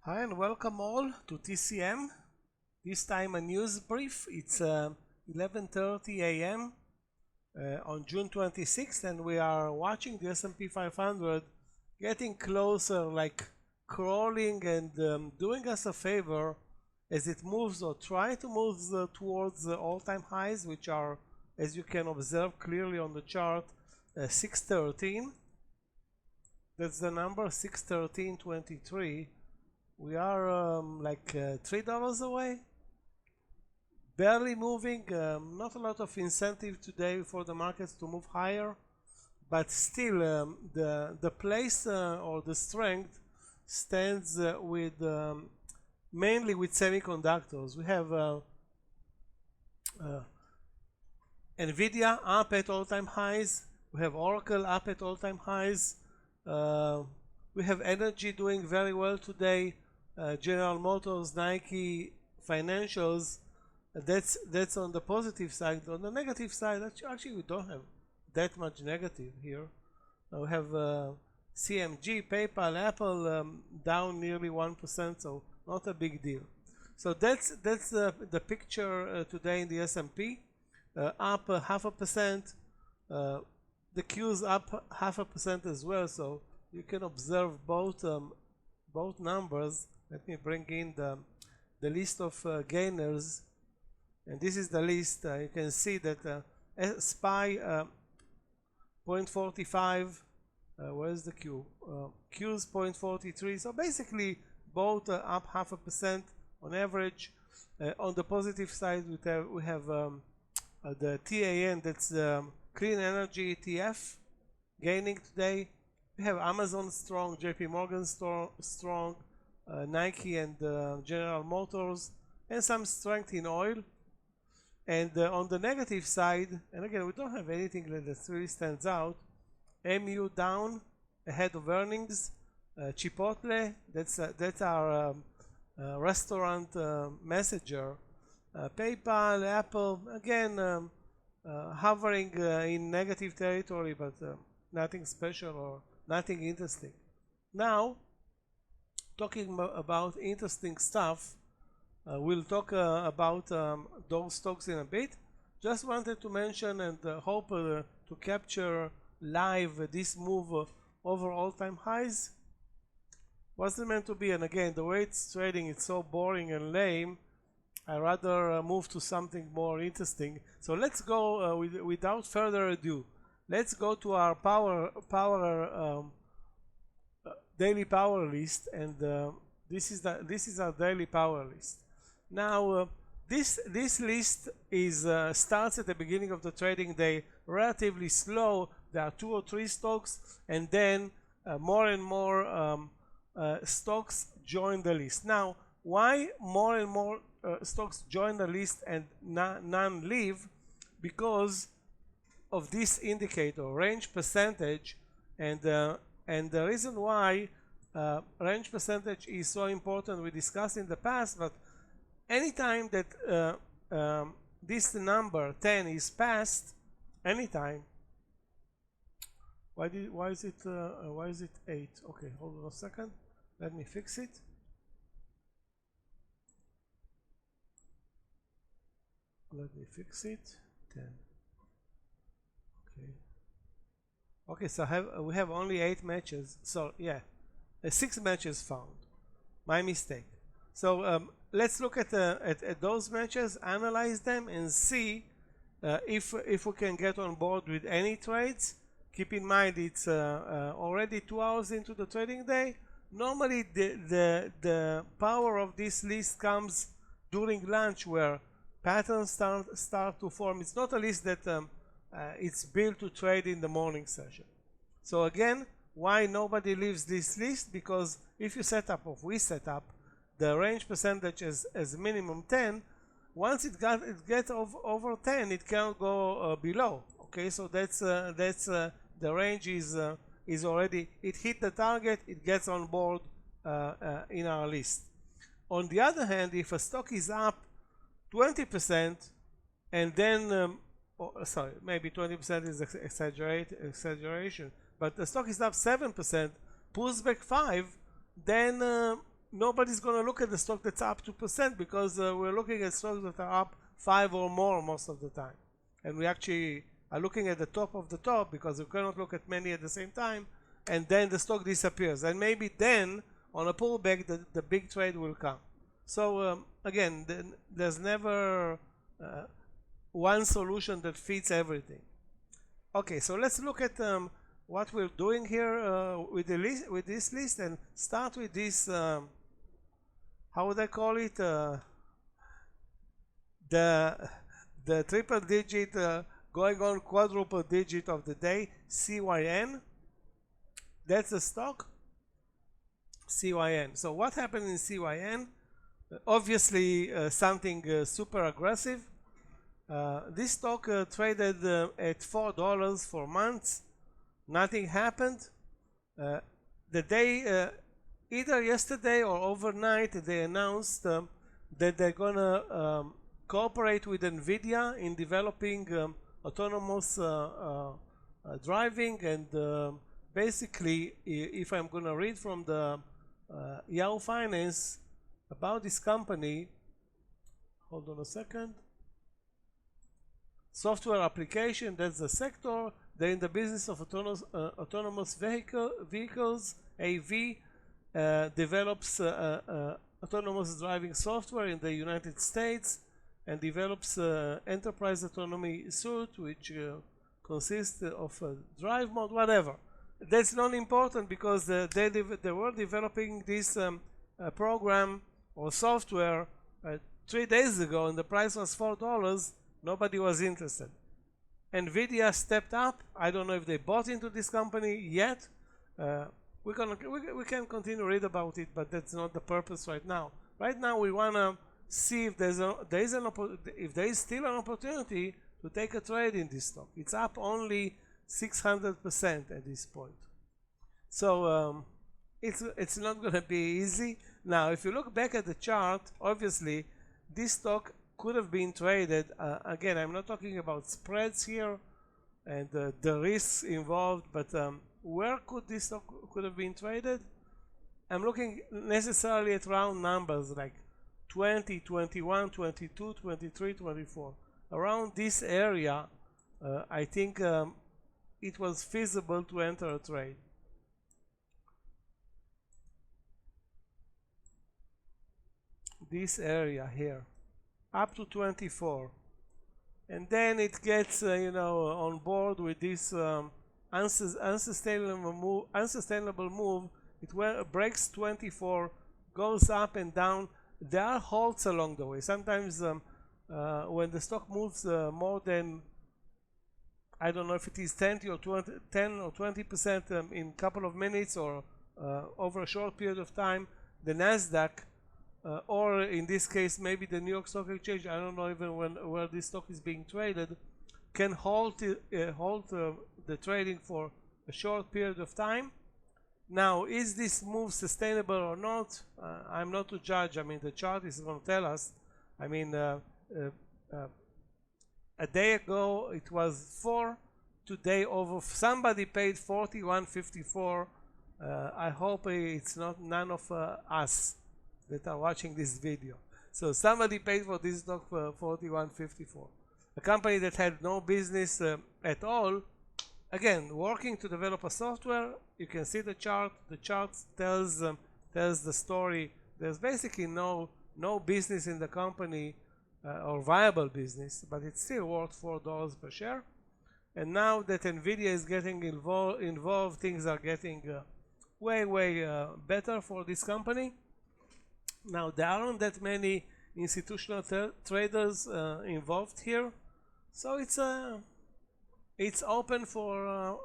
Hi and welcome all to TCM. This time a news brief. It's 11:30 a.m. On June 26th, and we are watching the S&P 500 getting closer, like crawling and doing us a favor as it moves or try to move towards the all-time highs, which are, as you can observe clearly on the chart, 613. That's the number, 613.23. We are like $3 away, barely moving. Not a lot of incentive today for the markets to move higher, but still the place or the strength stands with mainly with semiconductors. We have Nvidia up at all-time highs. We have Oracle up at all-time highs. We have energy doing very well today. General Motors, Nike, financials. That's on the positive side. On the negative side, actually we don't have that much negative here. We have CMG, PayPal, Apple down nearly 1%, so not a big deal. So that's the picture today in the S&P, up 0.5%. The Q's up 0.5% as well, so you can observe both numbers. Let me bring in the list of gainers, and this is the list. You can see that SPY 0.45. Where's the Q? Q's 0.43. So basically both up 0.5% on average. On the positive side, we have the TAN, that's the Clean Energy ETF, gaining today. We have Amazon strong, JP Morgan strong, Nike and General Motors, and some strength in oil. And on the negative side, and again we don't have anything that really stands out. MU down ahead of earnings. Chipotle, that's our restaurant messenger. PayPal, Apple, again hovering in negative territory, but nothing special or nothing interesting. Now, talking about interesting stuff, we'll talk about those stocks in a bit. Just wanted to mention and hope to capture live this move over all-time highs. Wasn't meant to be, and again, the way it's trading, it's so boring and lame. I rather move to something more interesting. So let's go without further ado. Let's go to our daily power list, and this is our daily power list. Now this list is starts at the beginning of the trading day, relatively slow. There are 2 or 3 stocks, and then more and more stocks join the list. Now, why more and more stocks join the list and none leave? Because of this indicator, range percentage, and the reason why range percentage is so important, we discussed in the past, but anytime that this number 10 is passed, anytime, why is it 8? Okay, hold on a second, let me fix it. Let me fix it. 10. Okay. Okay, so we have only 8 matches. So yeah, 6 matches found. My mistake. So let's look at those matches, analyze them, and see if we can get on board with any trades. Keep in mind it's already 2 hours into the trading day. Normally the power of this list comes during lunch, where patterns start to form. It's not a list that it's built to trade in the morning session. So again, why nobody leaves this list? Because if you set up, or if we set up, the range percentage as minimum 10, once it gets over 10, it can't go below. Okay, so that's the range is already, it hit the target, it gets on board in our list. On the other hand, if a stock is up 20%, and then sorry, maybe 20% is exaggeration, but the stock is up 7%, pulls back 5, then nobody's going to look at the stock that's up 2% because we're looking at stocks that are up 5 or more most of the time. And we actually are looking at the top of the top because we cannot look at many at the same time, and then the stock disappears. And maybe then, on a pullback, the big trade will come. So again, there's never one solution that fits everything. Okay, so let's look at what we're doing here with this list, and start with this. How would I call it? The triple digit going on quadruple digit of the day, CYN. That's the stock, CYN. So what happened in CYN? Obviously something super aggressive. This stock traded at $4 for months. Nothing happened. The day, either yesterday or overnight, they announced that they're gonna cooperate with Nvidia in developing autonomous driving, and basically, if I'm gonna read from the Yahoo Finance about this company, hold on a second. Software application, that's the sector. They're in the business of autonomous vehicles. AV develops autonomous driving software in the United States and develops enterprise autonomy suite, which consists of drive mode, whatever. That's not important because they were developing this program or software 3 days ago, and the price was $4. Nobody was interested. Nvidia stepped up. I don't know if they bought into this company yet. We can continue to read about it, but that's not the purpose right now. Right now we want to see if there is still an opportunity to take a trade in this stock. It's up only 600% at this point. So it's not going to be easy. Now, if you look back at the chart, obviously this stock could have been traded. Again, I'm not talking about spreads here and the risks involved, but where could this stock could have been traded? I'm looking necessarily at round numbers like 20, 21, 22, 23, 24. Around this area, I think it was feasible to enter a trade. This area here, up to 24, and then it gets on board with this unsustainable move. It breaks 24, goes up and down. There are halts along the way. Sometimes when the stock moves more than, I don't know if it is 10 or 20% in a couple of minutes or over a short period of time, the Nasdaq, or in this case maybe the New York Stock Exchange, I don't know even where this stock is being traded, can halt the trading for a short period of time. Now, is this move sustainable or not? I'm not to judge. I mean, the chart is going to tell us. I mean, a day ago it was 4. Today, somebody paid 41.54. I hope it's not none of us that are watching this video. So somebody paid for this stock for 41.54. A company that had no business at all. Again, working to develop a software. You can see the chart. The chart tells the story. There's basically no business in the company or viable business, but it's still worth $4 per share. And now that Nvidia is getting involved, things are getting way better for this company. Now there aren't that many institutional traders involved here, so it's open for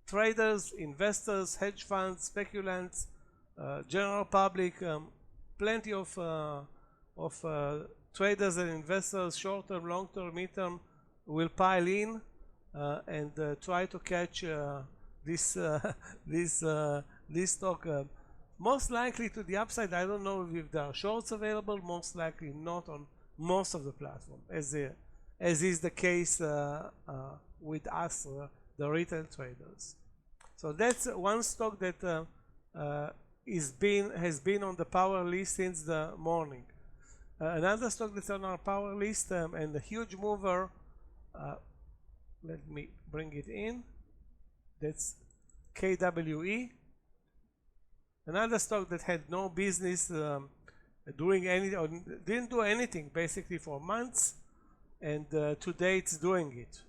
traders, investors, hedge funds, speculants, general public. Plenty of traders and investors, short-term, long-term, mid-term, will pile in and try to catch this stock. Most likely to the upside. I don't know if there are shorts available. Most likely not on most of the platform, as is the case with us, the retail traders. So that's one stock that has been on the power list since the morning. Another stock that's on our power list and a huge mover, let me bring it in, that's KWE. Another stock that had no business doing any, or didn't do anything basically for months, and today it's doing it.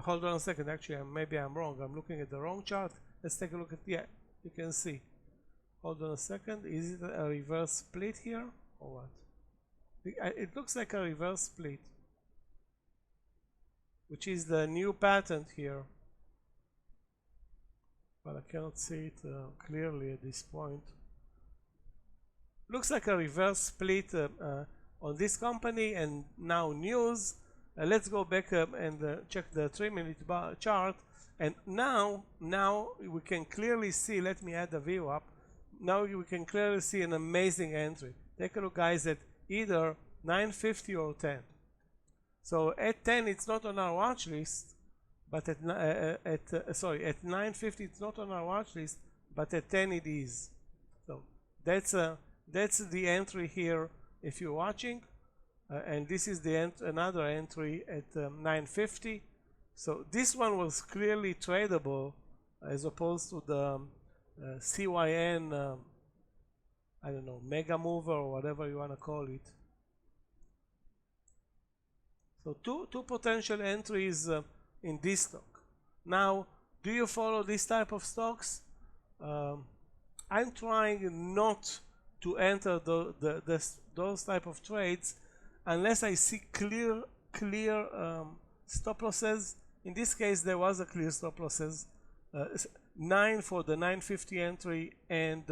Hold on a second, actually maybe I'm wrong, I'm looking at the wrong chart. Let's take a look at, yeah, you can see. Hold on a second, is it a reverse split here or what? It looks like a reverse split, which is the new pattern here, but I cannot see it clearly at this point. Looks like a reverse split on this company. And now news. Let's go back and check the 3-minute chart, and now we can clearly see, let me add the view up. Now we can clearly see an amazing entry. Take a look, guys, at either 950 or 10. So at 10 it's not on our watch list, but at 950 it's not on our watch list, but at 10 it is. So that's the entry here if you're watching, and this is the another entry at 950. So this one was clearly tradable as opposed to the CYN I don't know, mega mover or whatever you want to call it. So two potential entries in this stock. Now, do you follow this type of stocks? I'm trying not to enter those type of trades unless I see clear stop losses. In this case, there was a clear stop losses, 9 for the 950 entry and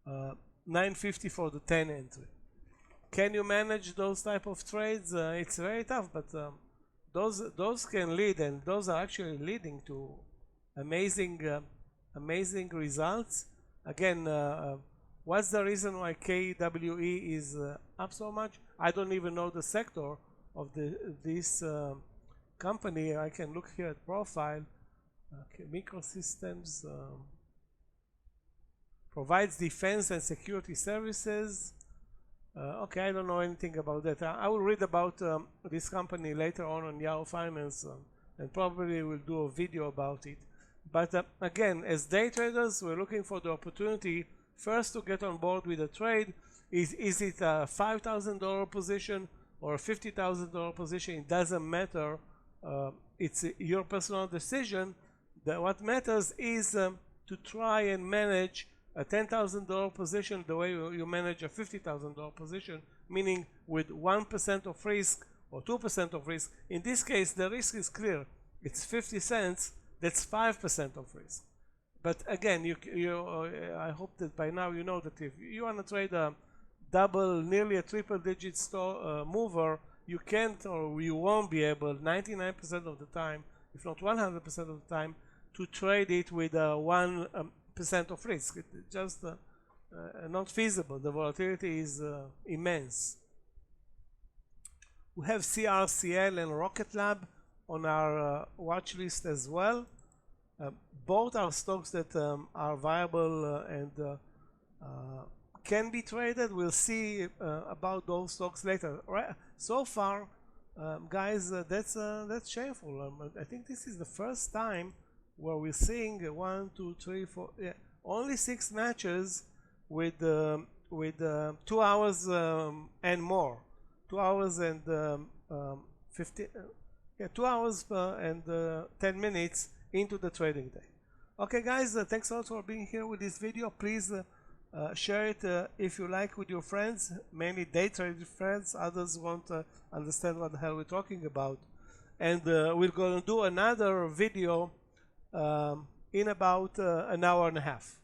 950 for the 10 entry. Can you manage those type of trades? It's very tough, but those can lead, and those are actually leading to amazing results. Again, what's the reason why KWE is up so much? I don't even know the sector of this company. I can look here at profile. Okay, microsystems provides defense and security services. Okay, I don't know anything about that. I will read about this company later on Yahoo Finance, and probably will do a video about it. But again, as day traders, we're looking for the opportunity first to get on board with a trade. Is it a $5,000 position or a $50,000 position? It doesn't matter. It's your personal decision. What matters is to try and manage a $10,000 position the way you manage a $50,000 position, meaning with 1% of risk or 2% of risk. In this case, the risk is clear. It's 50 cents. That's 5% of risk. But again, I hope that by now you know that if you want to trade a double, nearly a triple-digit mover, you can't or you won't be able 99% of the time, if not 100% of the time, to trade it with 1% of risk. It's just not feasible. The volatility is immense. We have CRCL and Rocket Lab on our watch list as well. Both are stocks that are viable and can be traded. We'll see about those stocks later. Right. So far, guys, that's shameful. I think this is the first time where we're seeing 1, 2, 3, 4, yeah, only 6 matches with 2 hours and more, 2 hours and 2 hours and 10 minutes into the trading day. Okay, guys, thanks a lot for being here with this video. Please share it if you like with your friends, mainly day trading friends. Others won't understand what the hell we're talking about. And we're going to do another video in about an hour and a half.